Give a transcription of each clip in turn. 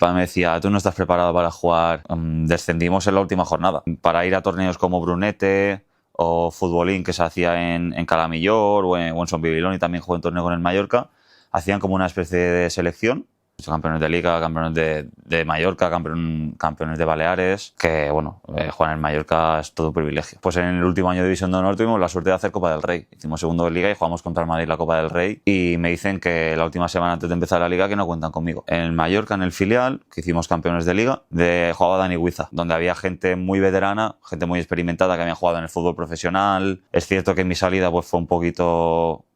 papá me decía, tú no estás preparado para jugar. Descendimos en la última jornada. Para ir a torneos como Brunete o Futbolín, que se hacía en Calamillor o en Son Bibilón, y también jugué en torneo con el Mallorca, hacían como una especie de selección. Campeones de Liga, campeones de Mallorca, campeones de Baleares, que bueno, jugar en Mallorca es todo un privilegio. Pues en el último año de División de Honor tuvimos la suerte de hacer Copa del Rey. Hicimos segundo de Liga y jugamos contra el Madrid la Copa del Rey, y me dicen que la última semana antes de empezar la Liga que no cuentan conmigo. En el Mallorca, en el filial, que hicimos campeones de Liga, jugaba Dani Huiza, donde había gente muy veterana, gente muy experimentada que había jugado en el fútbol profesional. Es cierto que mi salida pues fue un poquito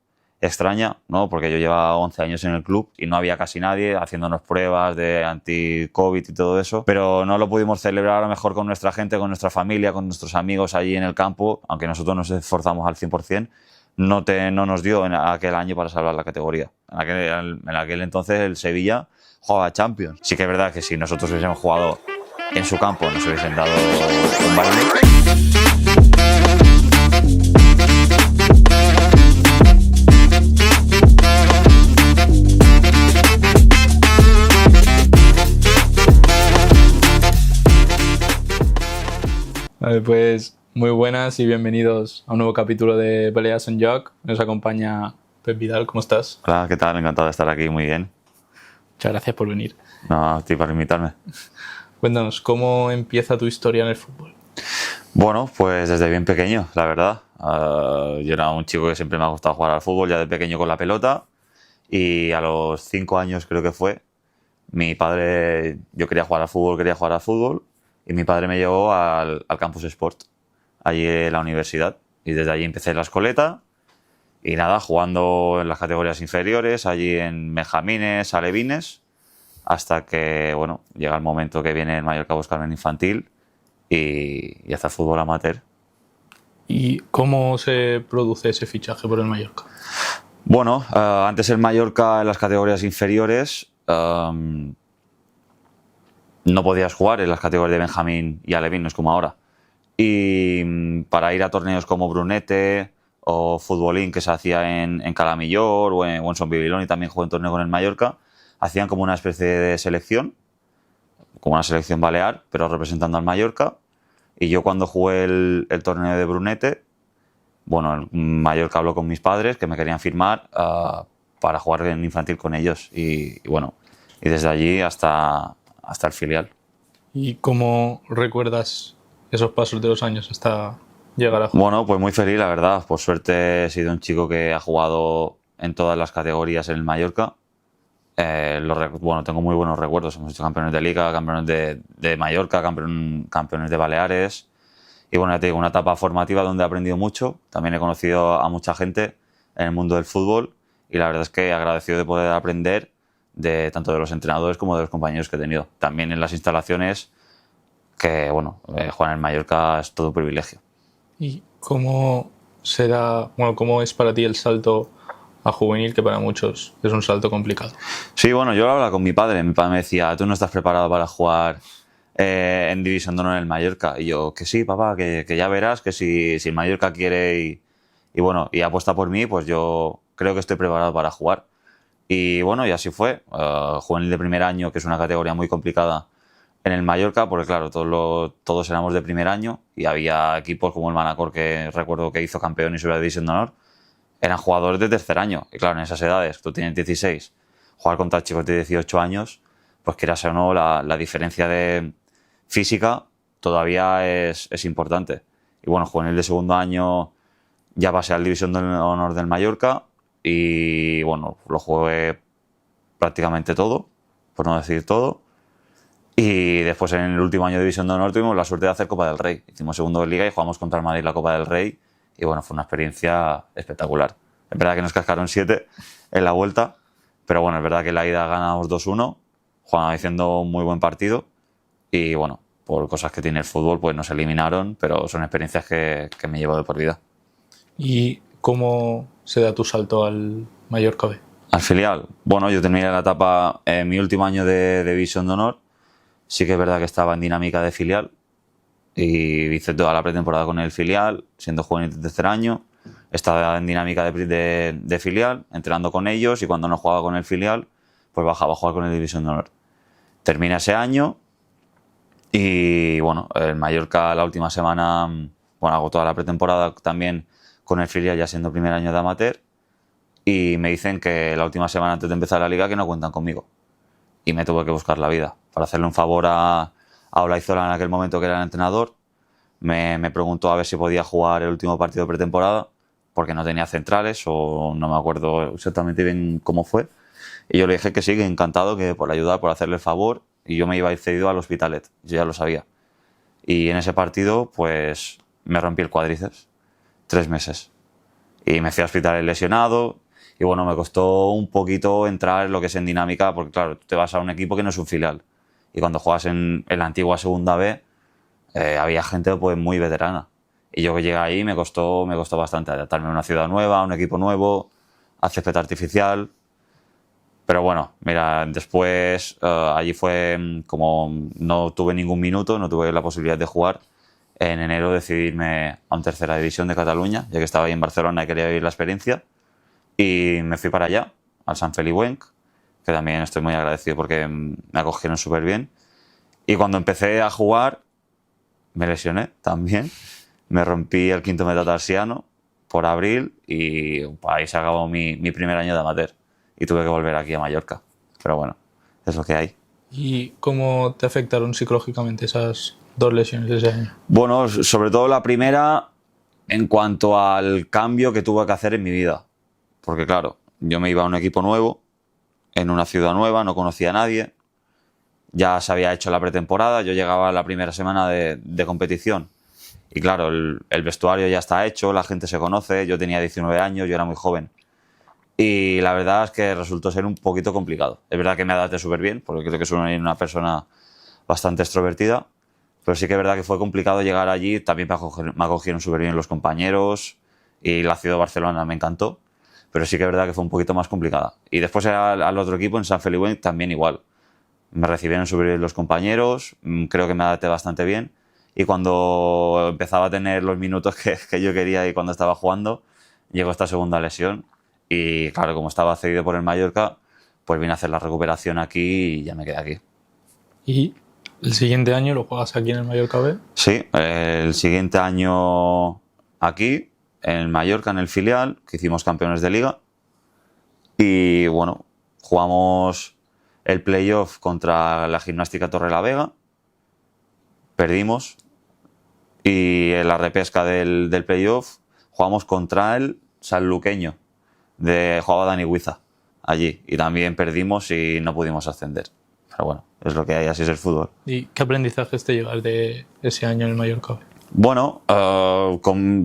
extraña, ¿no? Porque yo llevaba 11 años en el club y no había casi nadie haciéndonos pruebas de anti-COVID y todo eso, pero no lo pudimos celebrar a lo mejor con nuestra gente, con nuestra familia, con nuestros amigos allí en el campo, aunque nosotros nos esforzamos al 100%, no nos dio en aquel año para salvar la categoría. En aquel entonces el Sevilla jugaba Champions. Sí que es verdad que si nosotros hubiésemos jugado en su campo nos hubiesen dado un baile. Vale, pues muy buenas y bienvenidos a un nuevo capítulo de Peleas en Joc. Nos acompaña Pep Vidal, ¿cómo estás? Hola, ¿qué tal? Encantado de estar aquí, muy bien. Muchas gracias por venir. No, a ti por invitarme. Cuéntanos, ¿cómo empieza tu historia en el fútbol? Bueno, pues desde bien pequeño, la verdad. Yo era un chico que siempre me ha gustado jugar al fútbol, ya de pequeño con la pelota, y a los 5 años creo que fue, mi padre, yo quería jugar al fútbol, y mi padre me llevó al Campus Sport, allí en la universidad, y desde allí empecé la escoleta, y nada, jugando en las categorías inferiores, allí en benjamines, alevines, hasta que, bueno, llega el momento que viene el Mallorca a buscarme en infantil y hacer fútbol amateur. ¿Y cómo se produce ese fichaje por el Mallorca? Bueno, antes el Mallorca en las categorías inferiores no podías jugar en las categorías de benjamín y alevín, no es como ahora. Y para ir a torneos como Brunete o Futbolín, que se hacía en Calamillor o en Son Bibilón, y también jugué en torneo con el Mallorca, hacían como una especie de selección, como una selección balear, pero representando al Mallorca. Y yo cuando jugué el torneo de Brunete, bueno, el Mallorca habló con mis padres que me querían firmar para jugar en infantil con ellos. Y bueno, y desde allí hasta el filial. ¿Y cómo recuerdas esos pasos de los años hasta llegar a jugar? Bueno, pues muy feliz, la verdad. Por suerte he sido un chico que ha jugado en todas las categorías en el Mallorca. Bueno, tengo muy buenos recuerdos. Hemos hecho campeones de Liga, campeones de Mallorca, campeones de Baleares. Y bueno, ya te digo, una etapa formativa donde he aprendido mucho. También he conocido a mucha gente en el mundo del fútbol, y la verdad es que he agradecido de poder aprender tanto de los entrenadores como de los compañeros que he tenido. También en las instalaciones, que bueno, jugar en el Mallorca es todo un privilegio. ¿Y cómo es para ti el salto a juvenil, que para muchos es un salto complicado? Sí, bueno, yo lo hablaba con mi padre. Mi padre me decía, tú no estás preparado para jugar en División de Honor en el Mallorca. Y yo, que sí, papá, que ya verás, que si el Mallorca quiere y bueno, y apuesta por mí, pues yo creo que estoy preparado para jugar. Y bueno, y así fue. Juvenil de primer año, que es una categoría muy complicada en el Mallorca, porque claro, todos éramos de primer año, y había equipos como el Manacor, que recuerdo que hizo campeón y subió a División de Honor, eran jugadores de tercer año. Y claro, en esas edades, tú tienes 16, jugar contra chicos de 18 años, pues quieras o no, la diferencia de física todavía es importante. Y bueno, juvenil de segundo año ya pasé al División de Honor del Mallorca, y bueno, lo jugué prácticamente todo, por no decir todo. Y después en el último año de División de Honor tuvimos la suerte de hacer Copa del Rey. Hicimos segundo de Liga y jugamos contra el Madrid la Copa del Rey. Y bueno, fue una experiencia espectacular. Es verdad que nos cascaron 7 en la vuelta, pero bueno, es verdad que en la ida ganamos 2-1, haciendo un muy buen partido. Y bueno, por cosas que tiene el fútbol, pues nos eliminaron, pero son experiencias que me llevo de por vida. ¿Y cómo se da tu salto al Mallorca B? Al filial, bueno, yo terminé la etapa en mi último año de División de Honor. Sí que es verdad que estaba en dinámica de filial y hice toda la pretemporada con el filial, siendo juvenil de tercer año. Estaba en dinámica de filial, entrenando con ellos, y cuando no jugaba con el filial, pues bajaba a jugar con el División de Honor. Termina ese año y bueno, el Mallorca la última semana, bueno, hago toda la pretemporada también con el filial ya siendo primer año de amateur y me dicen que la última semana antes de empezar la liga que no cuentan conmigo y me tuve que buscar la vida. Para hacerle un favor a Olaizola en aquel momento, que era el entrenador, me preguntó a ver si podía jugar el último partido de pretemporada porque no tenía centrales o no me acuerdo exactamente bien cómo fue. Y yo le dije que sí, que encantado, que por ayudar, por hacerle el favor. Y yo me iba a ir cedido al Hospitalet, yo ya lo sabía. Y en ese partido, pues me rompí el cuádriceps, 3 meses. Y me fui a Hospitalet lesionado. Y bueno, me costó un poquito entrar en lo que es en dinámica, porque claro, tú te vas a un equipo que no es un filial. Y cuando juegas en la antigua segunda B, había gente pues muy veterana. Y yo que llegué ahí me costó bastante adaptarme a una ciudad nueva, a un equipo nuevo, a césped artificial. Pero bueno, mira, después allí fue como no tuve ningún minuto, no tuve la posibilidad de jugar. En enero decidí irme a una tercera división de Cataluña, ya que estaba ahí en Barcelona y quería vivir la experiencia. Y me fui para allá, al Sant Feliuenc, que también estoy muy agradecido porque me acogieron súper bien. Y cuando empecé a jugar, me lesioné también. Me rompí el quinto metatarsiano por abril y ahí se acabó mi primer año de amateur. Y tuve que volver aquí a Mallorca. Pero bueno, es lo que hay. ¿Y cómo te afectaron psicológicamente esas 2 lesiones de ese año? Bueno, sobre todo la primera en cuanto al cambio que tuve que hacer en mi vida. Porque claro, yo me iba a un equipo nuevo, en una ciudad nueva, no conocía a nadie. Ya se había hecho la pretemporada, yo llegaba a la primera semana de competición. Y claro, el vestuario ya está hecho, la gente se conoce, yo tenía 19 años, yo era muy joven. Y la verdad es que resultó ser un poquito complicado. Es verdad que me adapté súper bien, porque creo que soy una persona bastante extrovertida, pero sí que es verdad que fue complicado llegar allí. También me acogieron súper bien los compañeros y la ciudad de Barcelona me encantó, pero sí que es verdad que fue un poquito más complicada. Y después al otro equipo, en Sant Feliuenc, también igual. Me recibieron súper bien los compañeros, creo que me adapté bastante bien. Y cuando empezaba a tener los minutos que yo quería y cuando estaba jugando, llegó esta segunda lesión. Y claro, como estaba cedido por el Mallorca, pues vine a hacer la recuperación aquí y ya me quedé aquí. ¿Y el siguiente año lo juegas aquí en el Mallorca B? Sí, el siguiente año aquí, en el Mallorca, en el filial, que hicimos campeones de liga. Y bueno, jugamos el playoff contra la Gimnástica Torrelavega. Perdimos. Y en la repesca del playoff jugamos contra el sanluqueño. Jugaba Dani Huiza allí y también perdimos y no pudimos ascender. Pero bueno, es lo que hay, así es el fútbol. ¿Y qué aprendizajes te llevas de ese año en el Mallorca B? Bueno,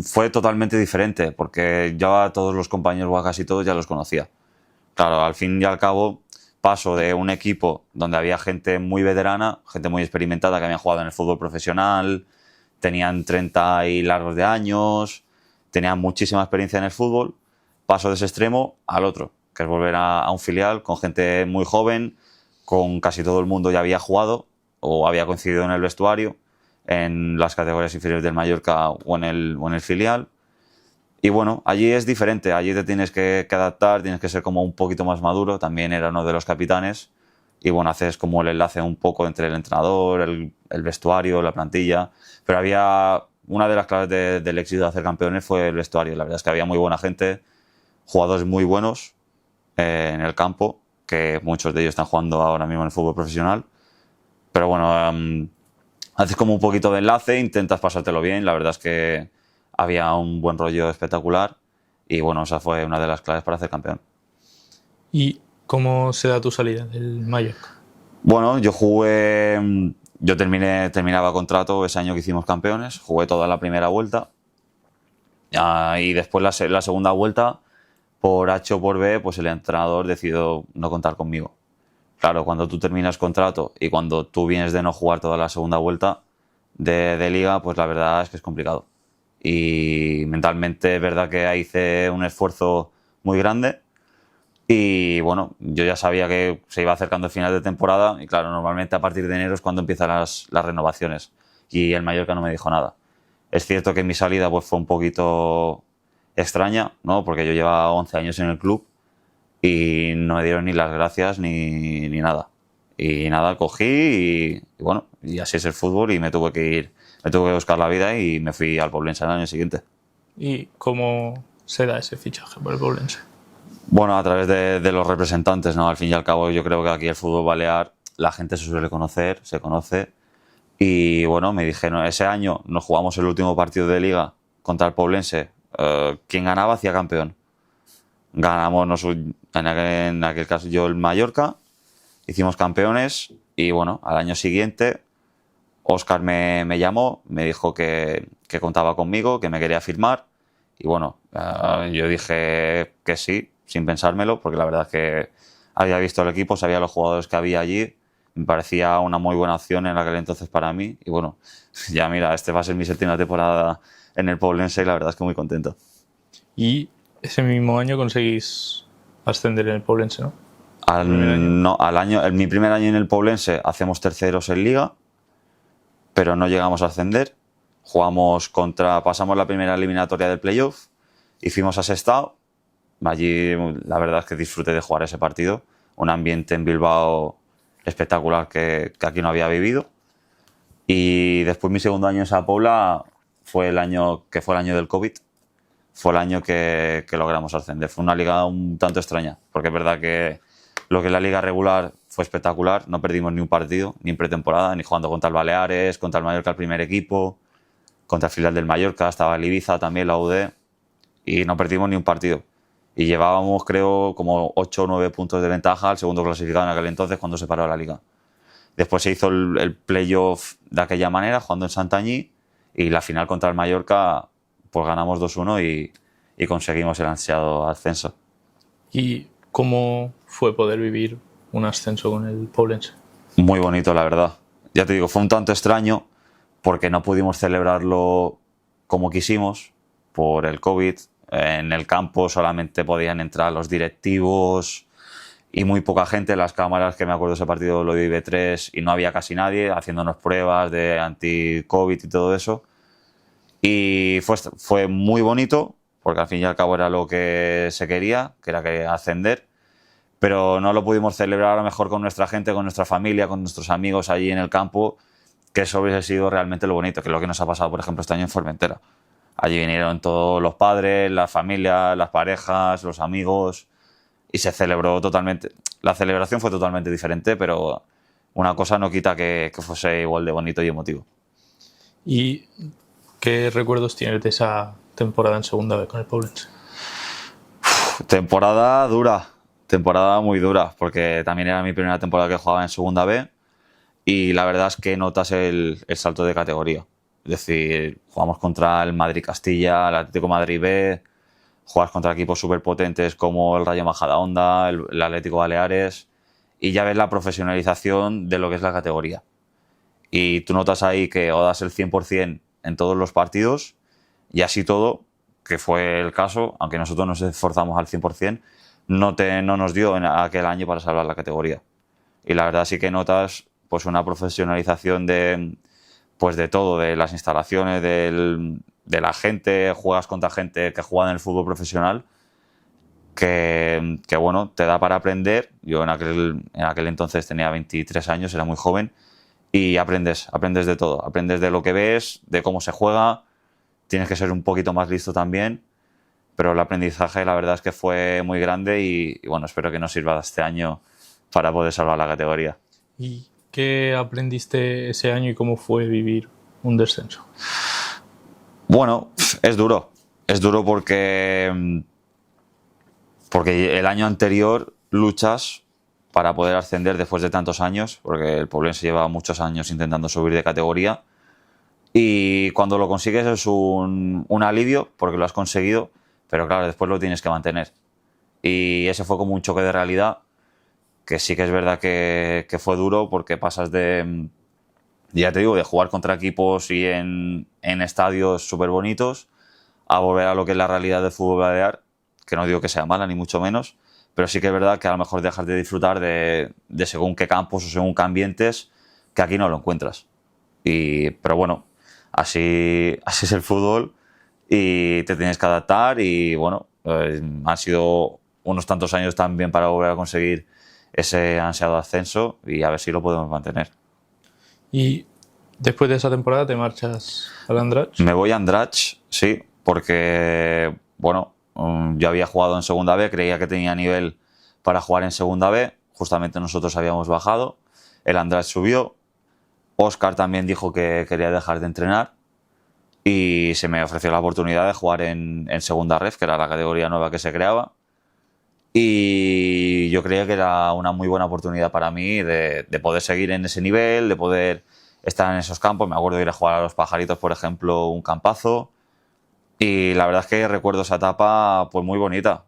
fue totalmente diferente porque yo a todos los compañeros, o a casi todos, ya los conocía. Claro, al fin y al cabo paso de un equipo donde había gente muy veterana, gente muy experimentada que había jugado en el fútbol profesional, tenían 30 y largos de años, tenían muchísima experiencia en el fútbol. Paso de ese extremo al otro, que es volver a un filial con gente muy joven, con casi todo el mundo ya había jugado o había coincidido en el vestuario, en las categorías inferiores del Mallorca o en el filial. Y bueno, allí es diferente, allí te tienes que adaptar, tienes que ser como un poquito más maduro. También era uno de los capitanes y bueno, haces como el enlace un poco entre el entrenador, el vestuario, la plantilla. Pero había una de las claves del éxito de hacer campeones fue el vestuario. La verdad es que había muy buena gente, jugadores muy buenos en el campo, que muchos de ellos están jugando ahora mismo en el fútbol profesional. Pero bueno, haces como un poquito de enlace, intentas pasártelo bien. La verdad es que había un buen rollo espectacular y bueno, esa fue una de las claves para hacer campeón. ¿Y cómo se da tu salida del Mallorca? Bueno, yo terminaba contrato ese año que hicimos campeones, jugué toda la primera vuelta y después la segunda vuelta, por H o por B, pues el entrenador decidió no contar conmigo. Claro, cuando tú terminas contrato y cuando tú vienes de no jugar toda la segunda vuelta de liga, pues la verdad es que es complicado. Y mentalmente es verdad que hice un esfuerzo muy grande y bueno, yo ya sabía que se iba acercando el final de temporada y claro, normalmente a partir de enero es cuando empiezan las renovaciones y el Mallorca no me dijo nada. Es cierto que mi salida pues fue un poquito extraña, ¿no? Porque yo llevaba 11 años en el club y no me dieron ni las gracias ni nada. Y nada, cogí y bueno, y así es el fútbol y me tuve que buscar la vida y me fui al Poblense el año siguiente. ¿Y cómo se da ese fichaje por el Poblense? Bueno, a través de los representantes, ¿no? Al fin y al cabo, yo creo que aquí el fútbol balear, la gente se suele conocer, se conoce. Y bueno, me dijeron, ese año nos jugamos el último partido de liga contra el Poblense. Quien ganaba hacía campeón. Ganamos, en aquel caso yo el Mallorca, hicimos campeones y bueno, al año siguiente Óscar me llamó, me dijo que contaba conmigo, que me quería firmar y bueno, yo dije que sí, sin pensármelo, porque la verdad es que había visto el equipo, sabía los jugadores que había allí, me parecía una muy buena opción en aquel entonces para mí y bueno, ya mira, este va a ser mi séptima temporada en el Poblense y la verdad es que muy contento. Y ese mismo año conseguís ascender en el Poblense, ¿no? En mi primer año en el Poblense hacemos terceros en Liga, pero no llegamos a ascender. Pasamos la primera eliminatoria del playoff y fuimos a Sestao. Allí la verdad es que disfruté de jugar ese partido. Un ambiente en Bilbao espectacular que aquí no había vivido. Y después mi segundo año en Sa Pobla fue el año del COVID. Fue el año que logramos ascender. Fue una liga un tanto extraña, porque es verdad que lo que es la liga regular fue espectacular. No perdimos ni un partido, ni en pretemporada, ni jugando contra el Baleares, contra el Mallorca el primer equipo, contra el filial del Mallorca, estaba el Ibiza también, la UD, y no perdimos ni un partido. Y llevábamos, creo, como 8 o 9 puntos de ventaja al segundo clasificado en aquel entonces cuando se paró la liga. Después se hizo el playoff de aquella manera, jugando en Santanyí, y la final contra el Mallorca, pues ganamos 2-1 y conseguimos el ansiado ascenso. ¿Y cómo fue poder vivir un ascenso con el Poblense? Muy bonito, la verdad. Ya te digo, fue un tanto extraño porque no pudimos celebrarlo como quisimos por el COVID. En el campo solamente podían entrar los directivos y muy poca gente. Las cámaras, que me acuerdo ese partido lo vi IB3 y no había casi nadie haciéndonos pruebas de anti-COVID y todo eso. Y fue muy bonito porque al fin y al cabo era lo que se quería, que era que ascender. Pero no lo pudimos celebrar a lo mejor con nuestra gente, con nuestra familia, con nuestros amigos allí en el campo, que eso hubiese sido realmente lo bonito, que es lo que nos ha pasado, por ejemplo, este año en Formentera. Allí vinieron todos los padres, las familias, las parejas, los amigos y se celebró totalmente. La celebración fue totalmente diferente, pero una cosa no quita que fuese igual de bonito y emotivo. ¿Y qué recuerdos tienes de esa temporada en segunda B con el Poblense? Temporada dura, temporada muy dura, porque también era mi primera temporada que jugaba en segunda B y la verdad es que notas el salto de categoría. Es decir, jugamos contra el Madrid Castilla, el Atlético Madrid B, juegas contra equipos súper potentes como el Rayo Majadahonda, el Atlético Baleares y ya ves la profesionalización de lo que es la categoría. Y tú notas ahí que o das el 100% en todos los partidos y así todo, que fue el caso, aunque nosotros nos esforzamos al 100%, no nos dio en aquel año para salvar la categoría. Y la verdad sí que notas pues una profesionalización de todo, de las instalaciones, de la gente, juegas contra gente que juega en el fútbol profesional, que bueno, te da para aprender. Yo en aquel entonces tenía 23 años, era muy joven, y aprendes de todo, aprendes de lo que ves, de cómo se juega, tienes que ser un poquito más listo también, pero el aprendizaje la verdad es que fue muy grande y bueno, espero que nos sirva este año para poder salvar la categoría. ¿Y qué aprendiste ese año y cómo fue vivir un descenso? Bueno, es duro porque el año anterior luchas para poder ascender después de tantos años, porque el Poblense lleva muchos años intentando subir de categoría y cuando lo consigues es un alivio porque lo has conseguido, pero claro, después lo tienes que mantener. Y ese fue como un choque de realidad, que sí que es verdad que fue duro porque pasas ya te digo, de jugar contra equipos y en estadios súper bonitos a volver a lo que es la realidad del fútbol balear, que no digo que sea mala ni mucho menos, pero sí que es verdad que a lo mejor dejas de disfrutar de según qué campos o según qué ambientes que aquí no lo encuentras. Pero bueno, así es el fútbol y te tienes que adaptar y bueno, han sido unos tantos años también para volver a conseguir ese ansiado ascenso y a ver si lo podemos mantener. Y después de esa temporada te marchas al Andratx. Me voy a Andratx, sí, porque, bueno, yo había jugado en Segunda B, creía que tenía nivel para jugar en Segunda B, justamente nosotros habíamos bajado, el Andratx subió, Óscar también dijo que quería dejar de entrenar y se me ofreció la oportunidad de jugar en Segunda Ref, que era la categoría nueva que se creaba, y yo creía que era una muy buena oportunidad para mí de poder seguir en ese nivel, de poder estar en esos campos. Me acuerdo de ir a jugar a los Pajaritos, por ejemplo, un campazo, y la verdad es que recuerdo esa etapa pues muy bonita.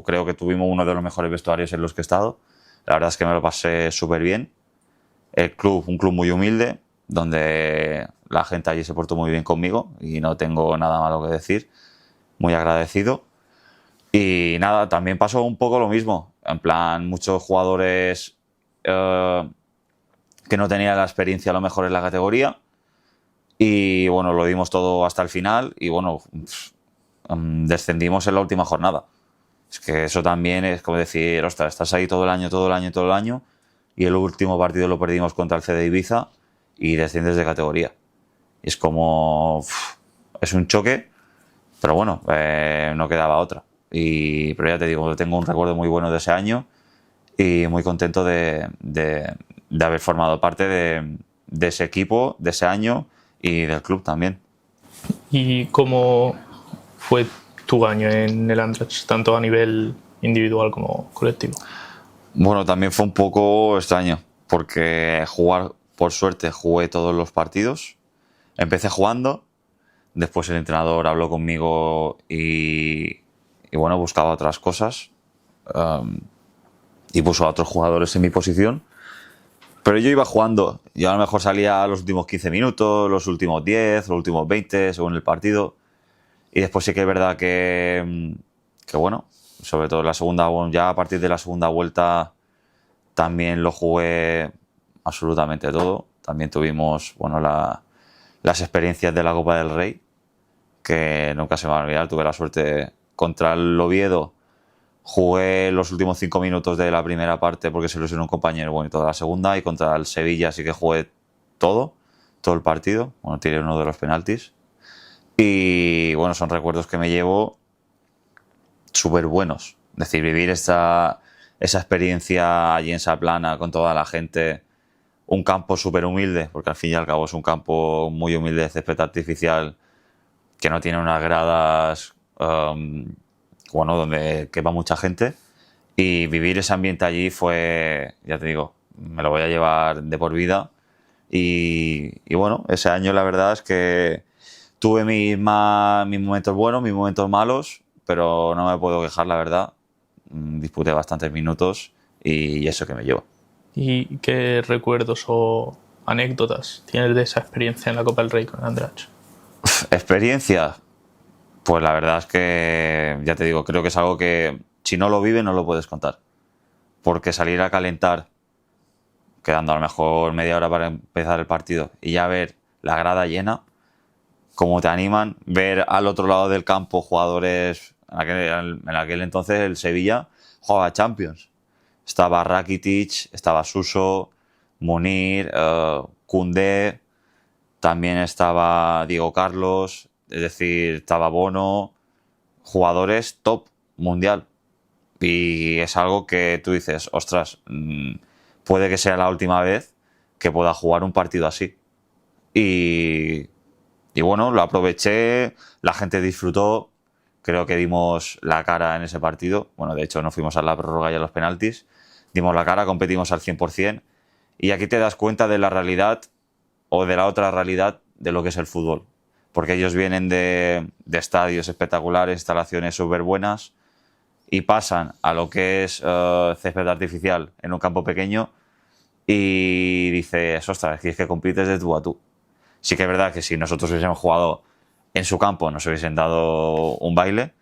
Creo que tuvimos uno de los mejores vestuarios en los que he estado. La verdad es que me lo pasé súper bien. El club, un club muy humilde, donde la gente allí se portó muy bien conmigo y no tengo nada malo que decir. Muy agradecido. Y nada, también pasó un poco lo mismo. En plan, muchos jugadores que no tenían la experiencia a lo mejor en la categoría. Y bueno, lo dimos todo hasta el final y bueno, descendimos en la última jornada. Es que eso también es como decir, ostras, estás ahí todo el año y el último partido lo perdimos contra el CD Ibiza y desciendes de categoría. Y es como, es un choque, pero bueno, no quedaba otra. Pero ya te digo, tengo un recuerdo muy bueno de ese año y muy contento de haber formado parte de ese equipo, de ese año y del club también. ¿Y cómo fue tu año en el Andratx, tanto a nivel individual como colectivo? Bueno, también fue un poco extraño, porque por suerte, jugué todos los partidos. Empecé jugando, después el entrenador habló conmigo y bueno, buscaba otras cosas y puso a otros jugadores en mi posición. Pero yo iba jugando, yo a lo mejor salía los últimos 15 minutos, los últimos 10, los últimos 20, según el partido. Y después sí que es verdad que bueno, sobre todo la segunda, ya a partir de la segunda vuelta también lo jugué absolutamente todo. También tuvimos, bueno, las experiencias de la Copa del Rey, que nunca se me va a olvidar. Tuve la suerte contra el Oviedo. Jugué los últimos 5 minutos de la primera parte porque se lesionó un compañero, bueno, y toda la segunda. Y contra el Sevilla sí que jugué todo el partido. Bueno, tiré uno de los penaltis. Y bueno, son recuerdos que me llevo súper buenos. Es decir, vivir esa experiencia allí en Saplana con toda la gente. Un campo súper humilde, porque al fin y al cabo es un campo muy humilde de césped artificial que no tiene unas gradas bueno, donde quepa mucha gente, y vivir ese ambiente allí fue, ya te digo, me lo voy a llevar de por vida. Y bueno, ese año la verdad es que tuve mis momentos buenos, mis momentos malos, pero no me puedo quejar, la verdad. Disputé bastantes minutos y eso que me llevo. ¿Y qué recuerdos o anécdotas tienes de esa experiencia en la Copa del Rey con el Andratx? Experiencia, pues la verdad es que, ya te digo, creo que es algo que si no lo vives no lo puedes contar. Porque salir a calentar, quedando a lo mejor media hora para empezar el partido, y ya ver la grada llena, cómo te animan, ver al otro lado del campo jugadores, en aquel entonces el Sevilla jugaba Champions. Estaba Rakitic, estaba Suso, Munir, Koundé, también estaba Diego Carlos, es decir, estaba Bono, jugadores top mundial. Y es algo que tú dices, ostras, puede que sea la última vez que pueda jugar un partido así. Y bueno, lo aproveché, la gente disfrutó, creo que dimos la cara en ese partido. Bueno, de hecho no fuimos a la prórroga y a los penaltis, dimos la cara, competimos al 100%. Y aquí te das cuenta de la realidad o de la otra realidad de lo que es el fútbol. Porque ellos vienen de estadios espectaculares, instalaciones súper buenas, y pasan a lo que es césped artificial en un campo pequeño y dices, ostras, es que compites de tú a tú. Sí que es verdad que si nosotros hubiésemos jugado en su campo nos hubiesen dado un baile,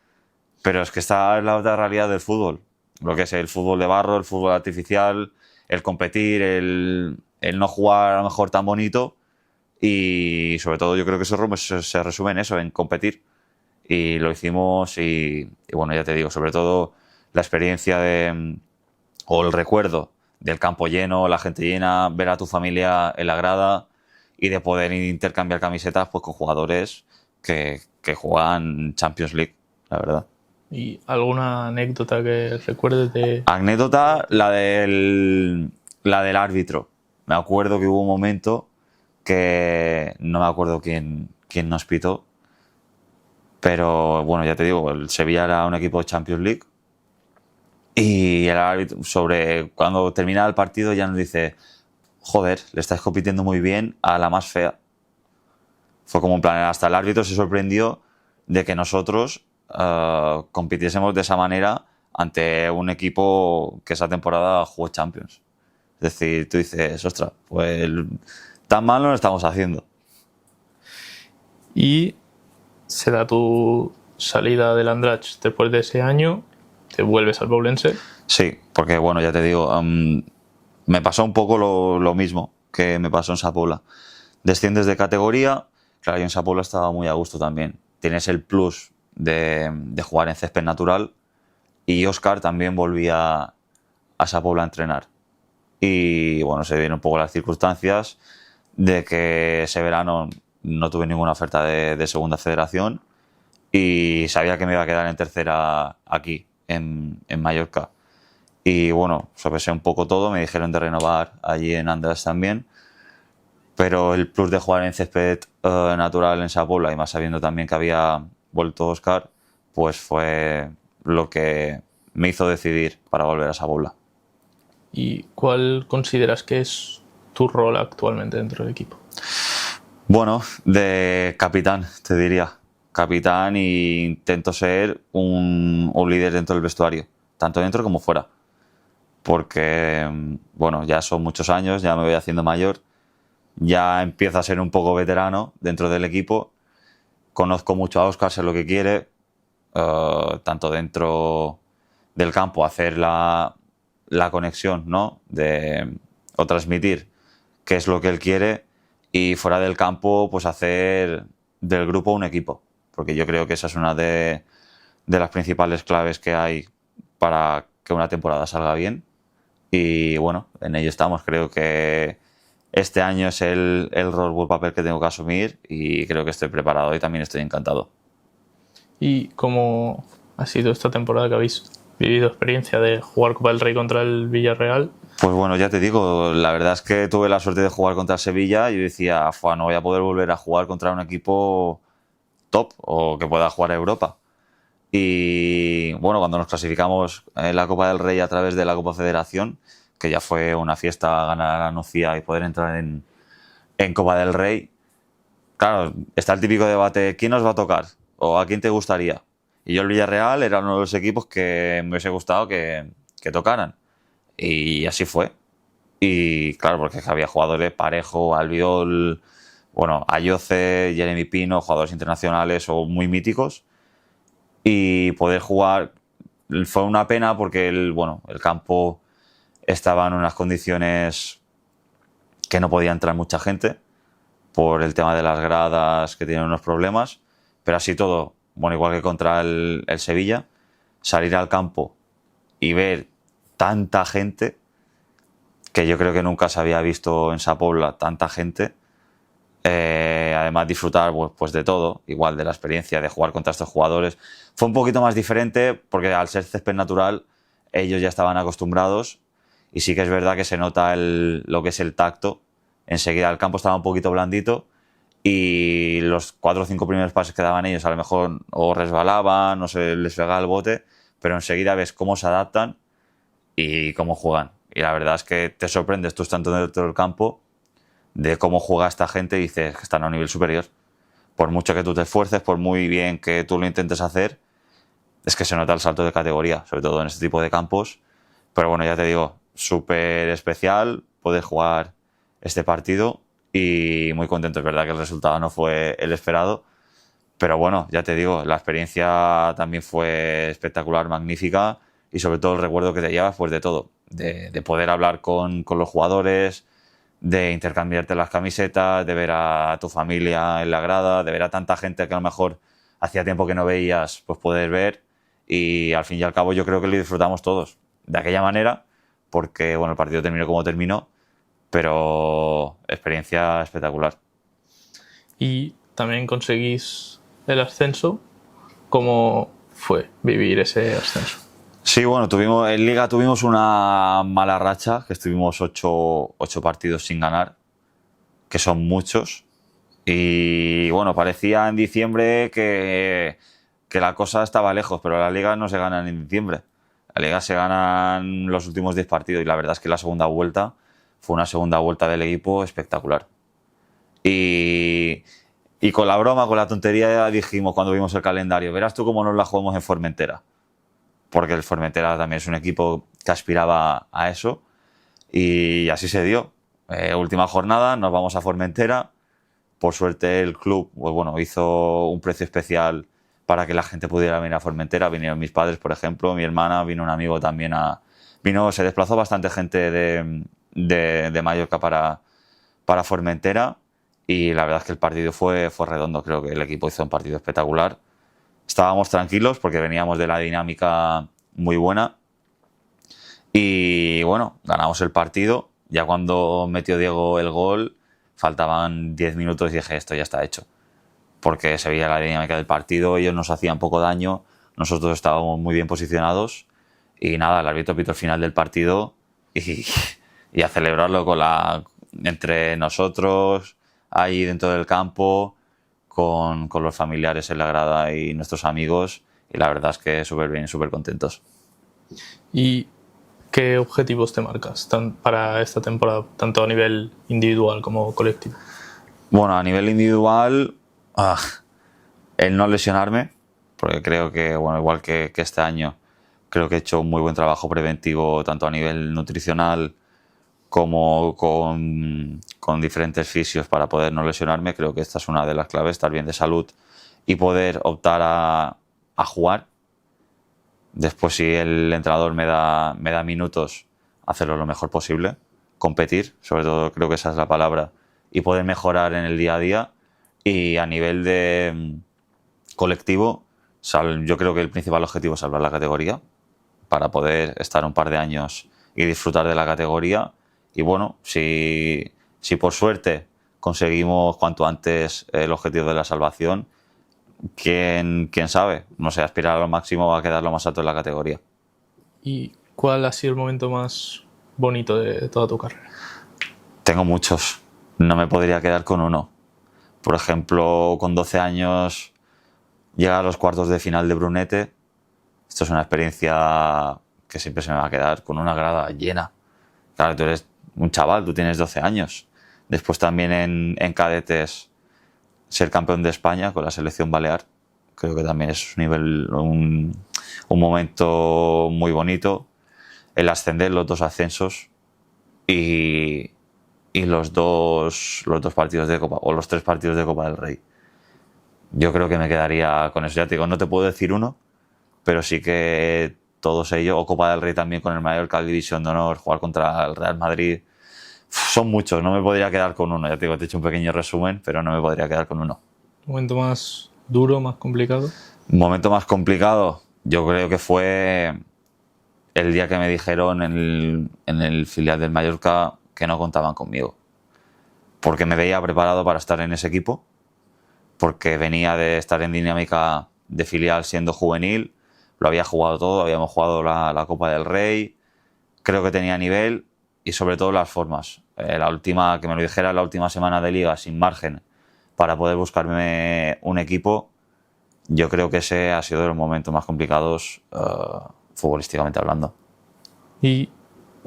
pero es que esta es la otra realidad del fútbol. Lo que es el fútbol de barro, el fútbol artificial, el competir, el no jugar a lo mejor tan bonito, y sobre todo yo creo que eso se resume en eso, en competir. Y lo hicimos y bueno, ya te digo, sobre todo la experiencia o el recuerdo del campo lleno, la gente llena, ver a tu familia en la grada y de poder intercambiar camisetas pues con jugadores que juegan Champions League, la verdad. ¿Y alguna anécdota que recuerdes de...? Anécdota, la del árbitro. Me acuerdo que hubo un momento que no me acuerdo quién nos pitó, pero bueno, ya te digo, el Sevilla era un equipo de Champions League y el árbitro, cuando termina el partido, ya nos dice: joder, le estáis compitiendo muy bien a la más fea. Fue como en plan, hasta el árbitro se sorprendió de que nosotros compitiésemos de esa manera ante un equipo que esa temporada jugó Champions. Es decir, tú dices, ostras, pues tan mal no lo estamos haciendo. Y se da tu salida del Andratx después de ese año, te vuelves al Poblense. Sí, porque bueno, ya te digo, me pasó un poco lo mismo que me pasó en Sa Pobla. Desciendes de categoría, claro, yo en Sa Pobla estaba muy a gusto también. Tienes el plus de jugar en césped natural y Óscar también volvía a Sa Pobla a entrenar. Y bueno, se dieron un poco las circunstancias de que ese verano no tuve ninguna oferta de segunda federación y sabía que me iba a quedar en tercera aquí, en Mallorca. Y bueno, sopesé un poco todo, me dijeron de renovar allí en Andrés también, pero el plus de jugar en césped natural en Sa Pobla y más sabiendo también que había vuelto Óscar, pues fue lo que me hizo decidir para volver a Sa Pobla. ¿Y cuál consideras que es tu rol actualmente dentro del equipo? Bueno, de capitán, te diría. Capitán, e intento ser un líder dentro del vestuario, tanto dentro como fuera. Porque, bueno, ya son muchos años, ya me voy haciendo mayor, ya empiezo a ser un poco veterano dentro del equipo. Conozco mucho a Óscar, sé lo que quiere, tanto dentro del campo, hacer la conexión, ¿no? O transmitir qué es lo que él quiere, y fuera del campo, pues hacer del grupo un equipo, porque yo creo que esa es una de las principales claves que hay para que una temporada salga bien. Y bueno, en ello estamos. Creo que este año es el rol o el papel que tengo que asumir y creo que estoy preparado y también estoy encantado. ¿Y cómo ha sido esta temporada que habéis vivido experiencia de jugar Copa del Rey contra el Villarreal? Pues bueno, ya te digo, la verdad es que tuve la suerte de jugar contra el Sevilla y yo decía, no voy a poder volver a jugar contra un equipo top o que pueda jugar a Europa. Y bueno, cuando nos clasificamos en la Copa del Rey a través de la Copa Federación, que ya fue una fiesta ganar a la Nucía y poder entrar en Copa del Rey, claro, está el típico debate, ¿quién nos va a tocar? ¿O a quién te gustaría? Y yo el Villarreal era uno de los equipos que me hubiese gustado que tocaran. Y así fue. Y claro, porque había jugadores Parejo, Albiol, bueno, Ayoce, Jeremy Pino, jugadores internacionales o muy míticos. Y poder jugar fue una pena porque el campo estaba en unas condiciones que no podía entrar mucha gente por el tema de las gradas, que tienen unos problemas, pero así todo, bueno, igual que contra el Sevilla, salir al campo y ver tanta gente, que yo creo que nunca se había visto en Sa Pobla tanta gente. Además disfrutar pues de todo, igual de la experiencia de jugar contra estos jugadores. Fue un poquito más diferente porque al ser césped natural ellos ya estaban acostumbrados y sí que es verdad que se nota lo que es el tacto. Enseguida el campo estaba un poquito blandito y los 4 o 5 primeros pases que daban ellos a lo mejor o resbalaban o se les pegaba el bote, pero enseguida ves cómo se adaptan y cómo juegan. Y la verdad es que te sorprendes tú estando dentro del campo de cómo juega esta gente y dices que están a un nivel superior. Por mucho que tú te esfuerces, por muy bien que tú lo intentes hacer, es que se nota el salto de categoría, sobre todo en este tipo de campos. Pero bueno, ya te digo, súper especial poder jugar este partido y muy contento. Es verdad que el resultado no fue el esperado, pero bueno, ya te digo, la experiencia también fue espectacular, magnífica, y sobre todo el recuerdo que te llevas pues de todo, de poder hablar con los jugadores, de intercambiarte las camisetas, de ver a tu familia en la grada, de ver a tanta gente que a lo mejor hacía tiempo que no veías, pues poder ver, y al fin y al cabo yo creo que lo disfrutamos todos de aquella manera, porque bueno, el partido terminó como terminó, pero experiencia espectacular. Y también conseguís el ascenso. ¿Cómo fue vivir ese ascenso? Sí, bueno, en Liga tuvimos una mala racha, que estuvimos 8 partidos sin ganar, que son muchos. Y bueno, parecía en diciembre que la cosa estaba lejos, pero la Liga no se gana en diciembre. La Liga se ganan los últimos 10 partidos y la verdad es que la segunda vuelta fue una segunda vuelta del equipo espectacular. Y con la broma, con la tontería, dijimos cuando vimos el calendario, verás tú cómo nos la jugamos en Formentera. Porque el Formentera también es un equipo que aspiraba a eso. Y así se dio. Última jornada, nos vamos a Formentera. Por suerte el club, pues bueno, hizo un precio especial para que la gente pudiera venir a Formentera. Vinieron mis padres, por ejemplo, mi hermana, vino un amigo también se desplazó bastante gente de Mallorca para Formentera. Y la verdad es que el partido fue redondo. Creo que el equipo hizo un partido espectacular. Estábamos tranquilos porque veníamos de la dinámica muy buena. Y bueno, ganamos el partido. Ya cuando metió Diego el gol, faltaban 10 minutos y dije, esto ya está hecho. Porque se veía la dinámica del partido, ellos nos hacían poco daño, nosotros estábamos muy bien posicionados. Y nada, el árbitro pitó el final del partido y a celebrarlo entre nosotros, ahí dentro del campo, con los familiares en la grada y nuestros amigos. Y la verdad es que súper bien, súper contentos. ¿Y qué objetivos te marcas para esta temporada, tanto a nivel individual como colectivo? Bueno, a nivel individual, el no lesionarme, porque creo que, bueno, igual que este año, creo que he hecho un muy buen trabajo preventivo, tanto a nivel nutricional como con diferentes fisios para poder no lesionarme. Creo que esta es una de las claves, estar bien de salud y poder optar a jugar. Después, si el entrenador me da minutos, hacerlo lo mejor posible, competir, sobre todo creo que esa es la palabra, y poder mejorar en el día a día. Y a nivel de colectivo, yo creo que el principal objetivo es salvar la categoría para poder estar un par de años y disfrutar de la categoría. Y bueno, si por suerte conseguimos cuanto antes el objetivo de la salvación, quién sabe, no sé, aspirar a lo máximo a quedar lo más alto en la categoría. ¿Y cuál ha sido el momento más bonito de toda tu carrera? Tengo muchos, no me podría quedar con uno. Por ejemplo, con 12 años llegar a los cuartos de final de Brunete. Esto es una experiencia que siempre se me va a quedar, con una grada llena. Claro, tú eres un chaval, tú tienes 12 años. Después también en cadetes ser campeón de España con la selección balear. Creo que también es un momento muy bonito. El ascender, los 2 ascensos y los dos partidos de Copa, o los 3 partidos de Copa del Rey. Yo creo que me quedaría con eso. Ya te digo, no te puedo decir uno, pero sí que todos ellos, o Copa del Rey también con el Mallorca, División de Honor, jugar contra el Real Madrid. Son muchos, no me podría quedar con uno. Ya te digo, te he hecho un pequeño resumen, pero no me podría quedar con uno. ¿Momento más duro, más complicado? Un momento más complicado, yo creo que fue el día que me dijeron en el filial del Mallorca que no contaban conmigo. Porque me veía preparado para estar en ese equipo, porque venía de estar en dinámica de filial siendo juvenil, lo había jugado todo, habíamos jugado la Copa del Rey, creo que tenía nivel y sobre todo las formas. Que me lo dijera la última semana de liga sin margen para poder buscarme un equipo, yo creo que ese ha sido de los momentos más complicados futbolísticamente hablando. ¿Y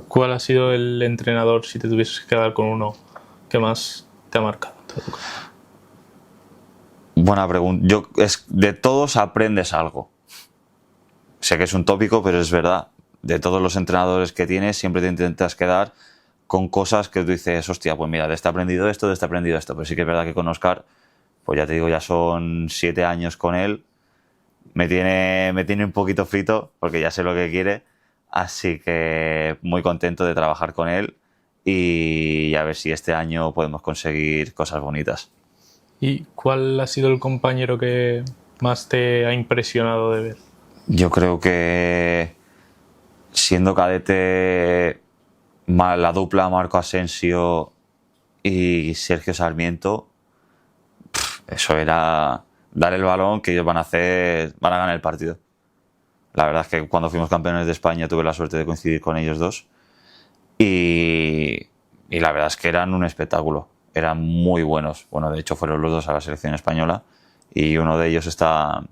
cuál ha sido el entrenador, si te tuvieses que quedar con uno, que más te ha marcado? Buena pregunta. De todos aprendes algo. Sé que es un tópico, pero es verdad. De todos los entrenadores que tienes, siempre te intentas quedar con cosas que tú dices, hostia, pues mira, de este he aprendido esto, de este he aprendido esto. Pero sí que es verdad que con Óscar, pues ya te digo, ya son 7 años con él. Me tiene un poquito frito, porque ya sé lo que quiere. Así que muy contento de trabajar con él y a ver si este año podemos conseguir cosas bonitas. ¿Y cuál ha sido el compañero que más te ha impresionado de ver? Yo creo que siendo cadete La dupla Marco Asensio y Sergio Sarmiento, eso era dar el balón que ellos van a ganar el partido. La verdad es que cuando fuimos campeones de España tuve la suerte de coincidir con ellos dos y la verdad es que eran un espectáculo, eran muy buenos. Bueno, de hecho fueron los dos a la selección española y uno de ellos está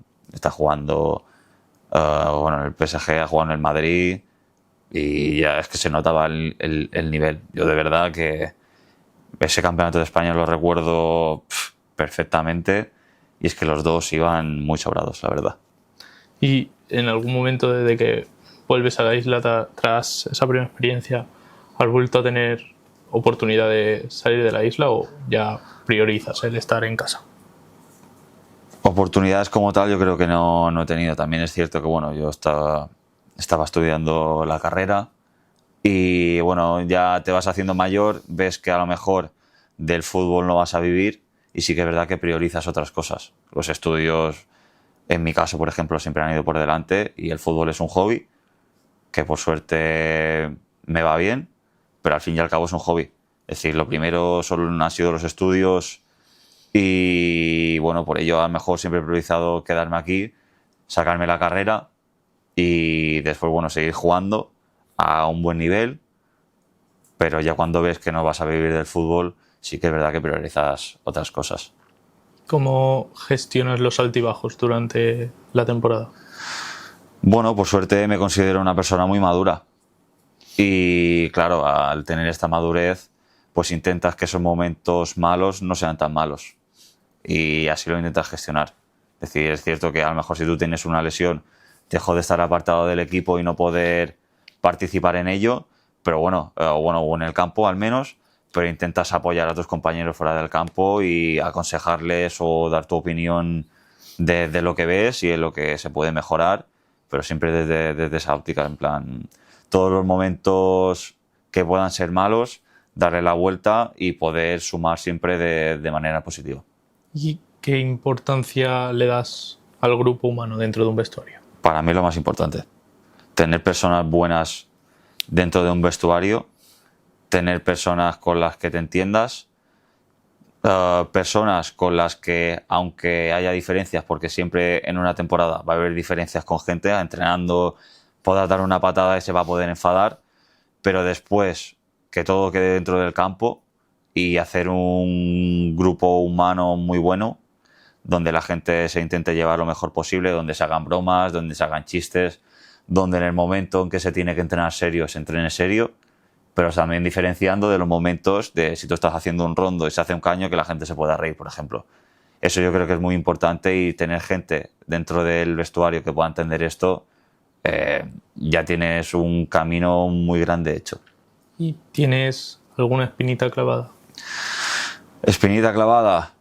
jugando en el PSG, ha jugado en el Madrid y ya es que se notaba el nivel. Yo de verdad que ese campeonato de España lo recuerdo perfectamente y es que los dos iban muy sobrados, la verdad. Y en algún momento desde que vuelves a la isla tras esa primera experiencia, ¿has vuelto a tener oportunidad de salir de la isla o ya priorizas el estar en casa? Oportunidades como tal yo creo que no he tenido. También es cierto que bueno, yo estaba estudiando la carrera y bueno, ya te vas haciendo mayor, ves que a lo mejor del fútbol no vas a vivir y sí que es verdad que priorizas otras cosas. Los estudios, en mi caso, por ejemplo, siempre han ido por delante y el fútbol es un hobby que por suerte me va bien, pero al fin y al cabo es un hobby. Es decir, lo primero solo han sido los estudios y bueno, por ello a lo mejor siempre he priorizado quedarme aquí, sacarme la carrera y después, bueno, seguir jugando a un buen nivel, pero ya cuando ves que no vas a vivir del fútbol, sí que es verdad que priorizas otras cosas. ¿Cómo gestionas los altibajos durante la temporada? Bueno, por suerte me considero una persona muy madura y claro, al tener esta madurez, pues intentas que esos momentos malos no sean tan malos y así lo intentas gestionar. Es decir, es cierto que a lo mejor si tú tienes una lesión, te jode estar apartado del equipo y no poder participar en ello, pero o en el campo al menos, pero intentas apoyar a tus compañeros fuera del campo y aconsejarles o dar tu opinión de lo que ves y de lo que se puede mejorar, pero siempre desde esa óptica, en plan, todos los momentos que puedan ser malos, darle la vuelta y poder sumar siempre de manera positiva. ¿Y qué importancia le das al grupo humano dentro de un vestuario? Para mí lo más importante, tener personas buenas dentro de un vestuario, tener personas con las que te entiendas, personas con las que, aunque haya diferencias, porque siempre en una temporada va a haber diferencias con gente, entrenando podrás dar una patada y se va a poder enfadar, pero después que todo quede dentro del campo y hacer un grupo humano muy bueno, donde la gente se intente llevar lo mejor posible, donde se hagan bromas, donde se hagan chistes, donde en el momento en que se tiene que entrenar serio, se entrene serio, pero también diferenciando de los momentos de si tú estás haciendo un rondo y se hace un caño, que la gente se pueda reír, por ejemplo. Eso yo creo que es muy importante y tener gente dentro del vestuario que pueda entender esto, ya tienes un camino muy grande hecho. ¿Y tienes alguna espinita clavada? Espinita clavada.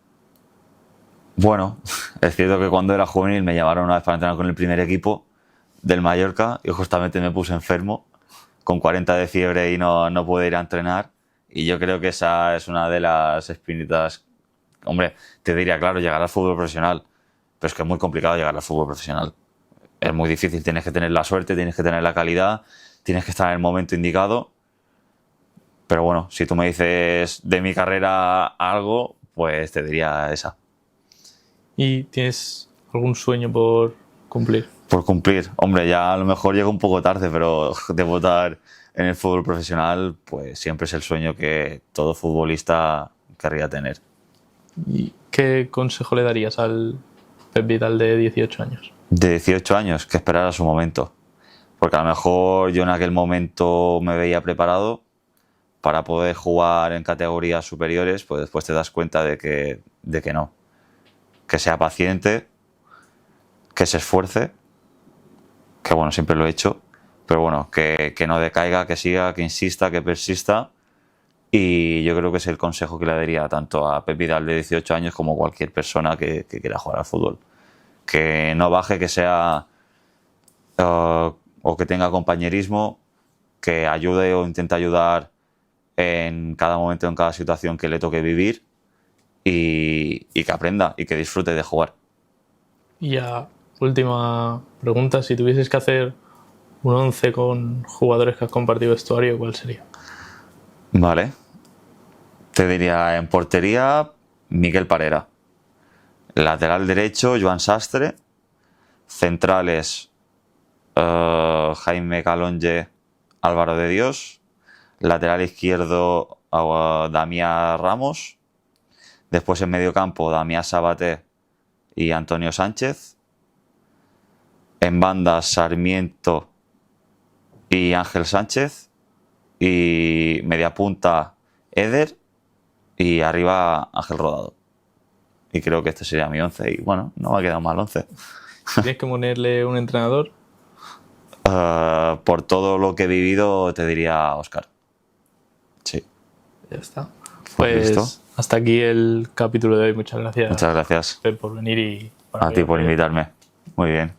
Bueno, es cierto que cuando era juvenil me llamaron una vez para entrenar con el primer equipo del Mallorca y justamente me puse enfermo con 40 de fiebre y no pude ir a entrenar y yo creo que esa es una de las espinitas. Hombre, te diría, claro, llegar al fútbol profesional, pero es que es muy complicado llegar al fútbol profesional. Es muy difícil, tienes que tener la suerte, tienes que tener la calidad, tienes que estar en el momento indicado. Pero bueno, si tú me dices de mi carrera algo, pues te diría esa. ¿Y tienes algún sueño por cumplir? Por cumplir. Hombre, ya a lo mejor llega un poco tarde, pero debutar en el fútbol profesional, pues siempre es el sueño que todo futbolista querría tener. ¿Y qué consejo le darías al Pep Vidal de 18 años? De 18 años, que esperara su momento. Porque a lo mejor yo en aquel momento me veía preparado para poder jugar en categorías superiores, pues después te das cuenta de que no. Que sea paciente, que se esfuerce, que bueno, siempre lo he hecho, pero bueno, que no decaiga, que siga, que insista, que persista. Y yo creo que es el consejo que le daría tanto a Pep Vidal de 18 años como a cualquier persona que quiera jugar al fútbol. Que no baje, que sea o que tenga compañerismo, que ayude o intente ayudar en cada momento, en cada situación que le toque vivir y que aprenda y que disfrute de jugar. Y ya, última pregunta, si tuvieses que hacer un 11 con jugadores que has compartido vestuario, ¿cuál sería? Vale. Te diría en portería Miquel Parera. Lateral derecho Joan Sastre. Centrales Jaime Calonge, Álvaro de Dios. Lateral izquierdo Damián Ramos. Después en medio campo Damián Sabaté y Antonio Sánchez. En bandas Sarmiento y Ángel Sánchez. Y media punta Eder. Y arriba Ángel Rodado. Y creo que este sería mi 11. Y bueno, no me ha quedado mal 11. ¿Tienes que ponerle un entrenador? Por todo lo que he vivido, te diría Óscar. Sí. Ya está. Pues Pues listo. hasta aquí el capítulo de hoy. Muchas gracias, Muchas gracias Pep, por venir y a ti por invitarme. Muy bien.